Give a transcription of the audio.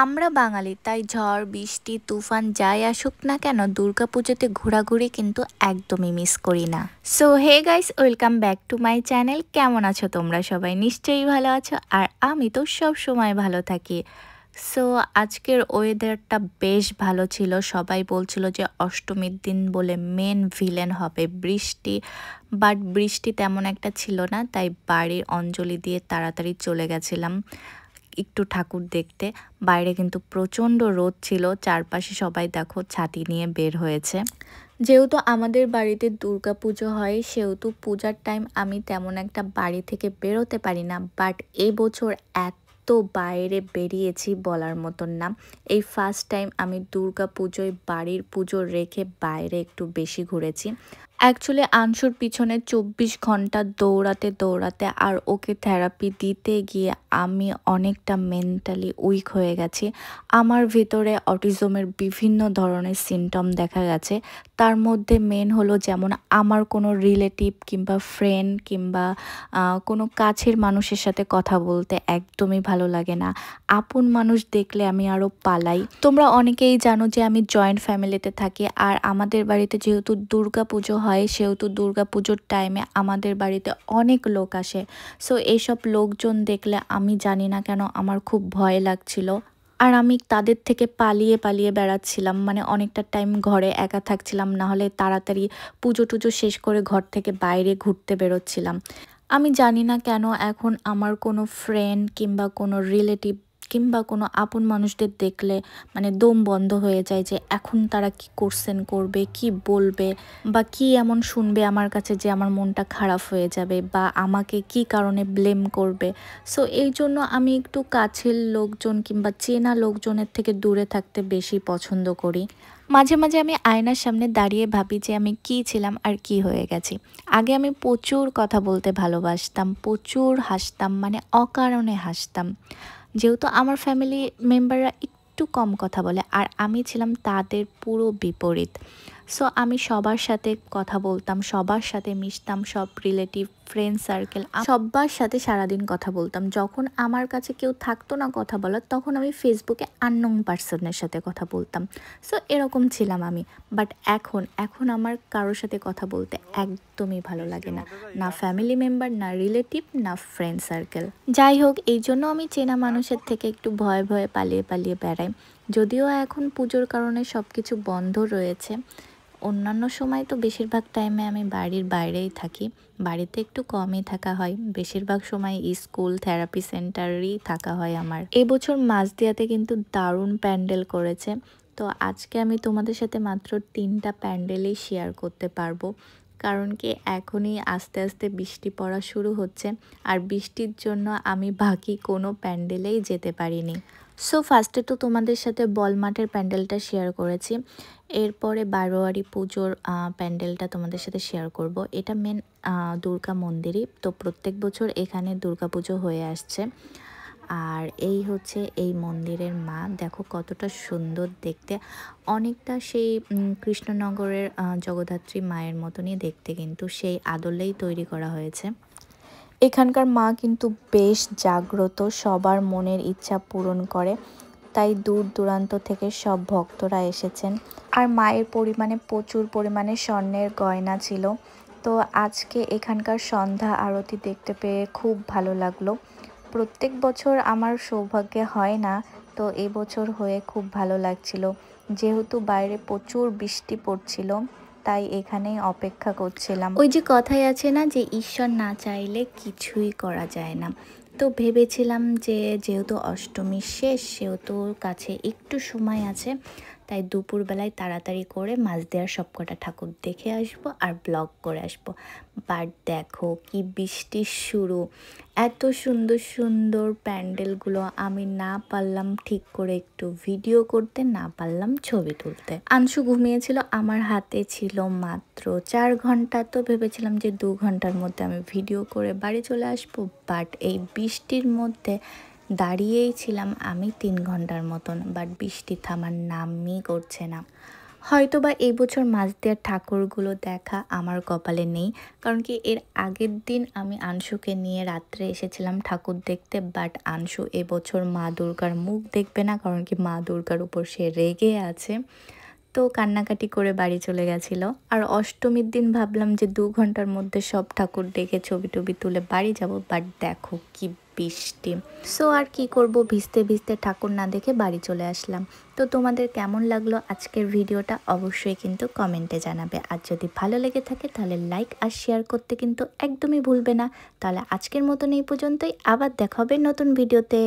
আমরা বাঙালি, তাই ঝড় বৃষ্টি তুফান যাই আসুক না কেন দুর্গাপুজোতে ঘোরাঘুরি কিন্তু একদমই মিস করি না। So hey guys, welcome back to my channel. কেমন আছো তোমরা সবাই? নিশ্চয়ই ভালো আছো, আর আমি তো সব সময় ভালো থাকি। সো আজকের ওয়েদারটা বেশ ভালো ছিল। সবাই বলছিল যে অষ্টমীর দিন বলে মেন ভিলেন হবে বৃষ্টি, বাট বৃষ্টি তেমন একটা ছিল না, তাই বাড়ির অঞ্জলি দিয়ে তাড়াতাড়ি চলে গেছিলাম একটু ঠাকুর দেখতে। বাইরে কিন্তু প্রচণ্ড রোদ ছিল, চারপাশে সবাই দেখো ছাতি নিয়ে বের হয়েছে। যেহেতু আমাদের বাড়িতে দুর্গা পুজো হয়, সেহেতু পূজার টাইম আমি তেমন একটা বাড়ি থেকে বেরোতে পারি না, বাট এবছর এত বাইরে বেরিয়েছি বলার মতন না। এই ফার্স্ট টাইম আমি দুর্গা পুজোয় বাড়ির পুজো রেখে বাইরে একটু বেশি ঘুরেছি। অ্যাকচুয়ালি আনসুর পিছনে 24 ঘন্টা দৌড়াতে দৌড়াতে আর ওকে থেরাপি দিতে গিয়ে আমি অনেকটা মেন্টালি উইক হয়ে গেছি। আমার ভিতরে অটিজমের বিভিন্ন ধরনের সিমটম দেখা গেছে। তার মধ্যে মেন হলো, যেমন আমার কোনো রিলেটিভ কিংবা ফ্রেন্ড কিংবা কোনো কাছের মানুষের সাথে কথা বলতে একদমই ভালো লাগে না। আপন মানুষ দেখলে আমি আরও পালাই। তোমরা অনেকেই জানো যে আমি জয়েন্ট ফ্যামিলিতে থাকি, আর আমাদের বাড়িতে যেহেতু দুর্গা পুজো হয়, সেহেতু দুর্গা পুজোর টাইমে আমাদের বাড়িতে অনেক লোক আসে। সো এইসব লোকজন দেখলে আমি জানি না কেন আমার খুব ভয় লাগছিল, আর আমি তাদের থেকে পালিয়ে পালিয়ে বেড়াচ্ছিলাম। মানে অনেকটা টাইম ঘরে একা থাকছিলাম, না হলে তাড়াতাড়ি পুজো টুজো শেষ করে ঘর থেকে বাইরে ঘুরতে বেরোচ্ছিলাম। আমি জানি না কেন এখন আমার কোনো ফ্রেন্ড কিংবা কোনো রিলেটিভ কিংবা কোনো আপন মানুষদের দেখলে মানে দম বন্ধ হয়ে যায়, যে এখন তারা কি করছেন, করবে কি, বলবে বা কি এমন শুনবে আমার কাছে যে আমার মনটা খারাপ হয়ে যাবে, বা আমাকে কি কারণে ব্লেম করবে। সো এই জন্য আমি একটু কাছের লোকজন কিংবা চেনা লোকজনের থেকে দূরে থাকতে বেশি পছন্দ করি। মাঝে মাঝে আমি আয়নার সামনে দাঁড়িয়ে ভাবি যে আমি কি ছিলাম আর কি হয়ে গেছি। আগে আমি প্রচুর কথা বলতে ভালোবাসতাম, প্রচুর হাসতাম, মানে অকারণে হাসতাম। যেহেতু আমার ফ্যামিলি মেম্বাররা একটু কম কথা বলে, আর আমি ছিলাম তাদের পুরো বিপরীত। সো আমি সবার সাথে কথা বলতাম, সবার সাথে মিশতাম, সব রিলেটিভ ফ্রেন্ড সার্কেল সবার সাথে সারাদিন কথা বলতাম। যখন আমার কাছে কেউ থাকতো না কথা বলার, তখন আমি ফেসবুকে আননোন পার্সনের সাথে কথা বলতাম। সো এরকম ছিলাম আমি। বাট এখন আমার কারোর সাথে কথা বলতে একদমই ভালো লাগে না, না ফ্যামিলি মেম্বার, না রিলেটিভ, না ফ্রেন্ড সার্কেল। যাই হোক, এই জন্য আমি চেনা মানুষের থেকে একটু ভয়ে ভয়ে পালিয়ে পালিয়ে বেড়াই। যদিও এখন পুজোর কারণে সব কিছু বন্ধ রয়েছে। অন্যান্য সময় তো বেশিরভাগ টাইমে আমি বাড়ির বাইরেই থাকি, বাড়িতে একটু কমই থাকা হয়। বেশিরভাগ সময় স্কুল, থেরাপি সেন্টারেই থাকা হয় আমার। এবছর মাঝদিয়াতে কিন্তু দারুণ প্যান্ডেল করেছে। তো আজকে আমি তোমাদের সাথে মাত্র 3টা প্যান্ডেলই শেয়ার করতে পারবো, কারণ কি এখনই আস্তে আস্তে বৃষ্টি পড়া শুরু হচ্ছে, আর বৃষ্টির জন্য আমি বাকি কোনো প্যান্ডেলেই যেতে পারিনি। সো ফার্স্টে তো তোমাদের সাথে বলমাটের প্যান্ডেলটা শেয়ার করেছি, এরপরে বারোয়ারি পুজোর প্যান্ডেলটা তোমাদের সাথে শেয়ার করব। এটা মেন দুর্গা মন্দিরই, তো প্রত্যেক বছর এখানে দুর্গা পুজো হয়ে আসছে। আর এই হচ্ছে এই মন্দিরের মা, দেখো কতটা সুন্দর দেখতে, অনেকটা সেই কৃষ্ণনগরের জগদ্ধাত্রী মায়ের মতনই দেখতে, কিন্তু সেই আদলেই তৈরি করা হয়েছে। এখানকার মা কিন্তু বেশ জাগ্রত, সবার মনের ইচ্ছা পূরণ করে, তাই দূর দূরান্ত থেকে সব ভক্তরা এসেছেন। আর মায়ের প্রচুর পরিমাণে স্বর্ণের গয়না ছিল। তো আজকে এখানকার সন্ধ্যা আরতি দেখতে পেয়ে খুব ভালো লাগলো। প্রত্যেক বছর আমার সৌভাগ্যে হয় না, তো এবছর হয়ে খুব ভালো লাগছিল। যেহেতু বাইরে প্রচুর বৃষ্টি পড়ছিল, তাই এখানেই অপেক্ষা করছিলাম। ওই যে কথাই আছে না, যে ঈশ্বর না চাইলে কিছুই করা যায় না। তো ভেবেছিলাম যে যেহেতু অষ্টমী শেষ, সেহেতু কাছে একটু সময় আছে, তাই দুপুরবেলায় তাড়াতাড়ি করে মাঝদিয়ার সবকটা ঠাকুর দেখে আসবো আর ব্লগ করে আসবো। বাট দেখো কি বৃষ্টি শুরু! এত সুন্দর সুন্দর প্যান্ডেলগুলো আমি না পারলাম ঠিক করে একটু ভিডিও করতে, না পারলাম ছবি তুলতে। আংশু ঘুমিয়েছিল, আমার হাতে ছিল মাত্র 4 ঘন্টা। তো ভেবেছিলাম যে 2 ঘন্টার মধ্যে আমি ভিডিও করে বাড়ি চলে আসবো, বাট এই বৃষ্টির মধ্যে দাঁড়িয়েই ছিলাম আমি 3 ঘন্টার মতন, বাট বৃষ্টি থামার নামই করছে না। হয়তোবা এই বছর মাছ দেওয়ার ঠাকুরগুলো দেখা আমার কপালে নেই, কারণ কি এর আগের দিন আমি আনশুকে নিয়ে রাত্রে এসেছিলাম ঠাকুর দেখতে, বাট আনশু এবছর মা দুর্গার মুখ দেখবে না, কারণ কি মা দুর্গার উপর সে রেগে আছে। তো কান্নাকাটি করে বাড়ি চলে গেছিলো। আর অষ্টমীর দিন ভাবলাম যে 2 ঘন্টার মধ্যে সব ঠাকুর দেখে ছবি টবি তুলে বাড়ি যাব, বাট দেখো কি বৃষ্টি। সো আর কি করব, ভিজতে ভিজতে ঠাকুর না দেখে বাড়ি চলে আসলাম। তো তোমাদের কেমন লাগলো আজকের ভিডিওটা অবশ্যই কিন্তু কমেন্টে জানাবে। আর যদি ভালো লেগে থাকে তাহলে লাইক আর শেয়ার করতে কিন্তু একদমই ভুলবে না। তাহলে আজকের মতন এই পর্যন্তই, আবার দেখা হবে নতুন ভিডিওতে।